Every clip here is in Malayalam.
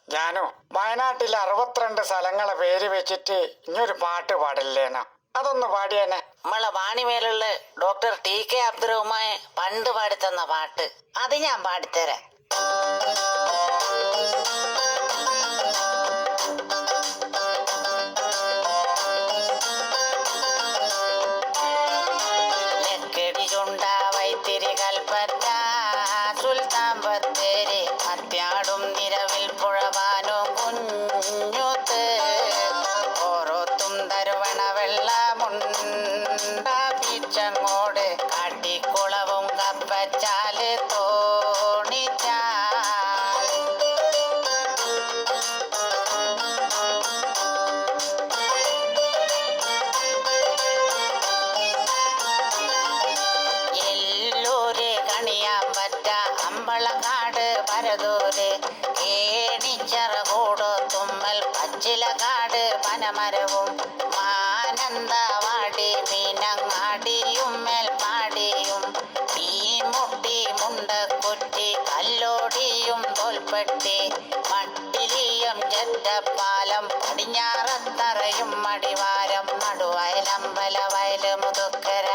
ഞാനോ വയനാട്ടിലെ 62 സ്ഥലങ്ങളെ പേര് വെച്ചിട്ട് ഇനിയൊരു പാട്ട് പാടില്ലേനോ? അതൊന്ന് പാടിയേനെ. നമ്മളെ വാണിമേലുള്ള ഡോക്ടർ TK അബ്ദുറഹ്മാൻ പണ്ട് പാടിത്തന്ന പാട്ട് അത് ഞാൻ പാടിത്തരാം. വൈത്തിരി കൽപ്പറ്റ സുൽത്താൻ ബത്തേരി അത്യാടും നിരവിൽ പുഴവാനും കുഞ്ഞൂത്ത് ഓരോത്തും തരുവണ വെള്ളമുണ്ട പീച്ചങ്ങോട് കാട്ടിക്കുളവും കപ്പച്ചാല് തോണിച്ചാൽ അമ്പളക്കാട് പരതൂര് ഏണിച്ചറകൂടോ തുമ്മൽ പച്ചിലക്കാട് പനമരവും മാനന്തവാടി മീനങ്ങാടിയും മേൽപ്പാടിയും മീൻമുട്ടി മുണ്ടക്കുറ്റി കല്ലോടിയും തോൽപ്പെട്ടി മട്ടിലിയും ചെറ്റപ്പാലം പടിഞ്ഞാറത്തറയും മടിവാരം നടുവയലമ്പല വയല് മുതുക്കര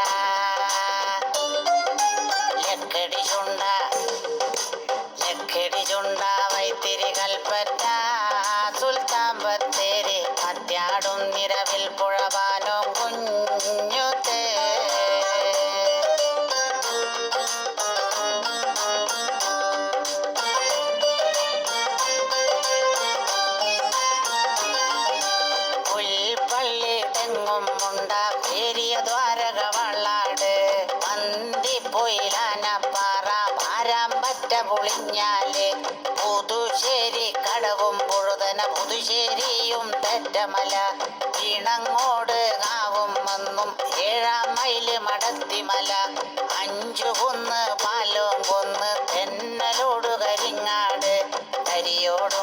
ലക്കിടിചുണ്ട വൈത്തിരി കൽപ്പറ്റ സുൽത്താൻ ബത്തേരി അത്യാടും നിരവിൽ പുഴവാനും കുഞ്ഞുത്തേ പുൽപ്പള്ളി തെങ്ങും മുണ്ട പേരിയ ദ്വാരക വള്ളാട് മന്തിപ്പൊയിലാനപ്പാറ പാരാമ്പറ്റ പുളിഞ്ഞാല് പുതുശ്ശേരി കടവും പുഴുതന പുതുശ്ശേരിയും തെറ്റമല ഇണങ്ങോട് കാവും വന്നും 7 മൈല് മടത്തിമല 5 കുന്ന് പാലോം കൊന്ന് തെന്നലോട് കരിങ്ങാട് കരിയോട്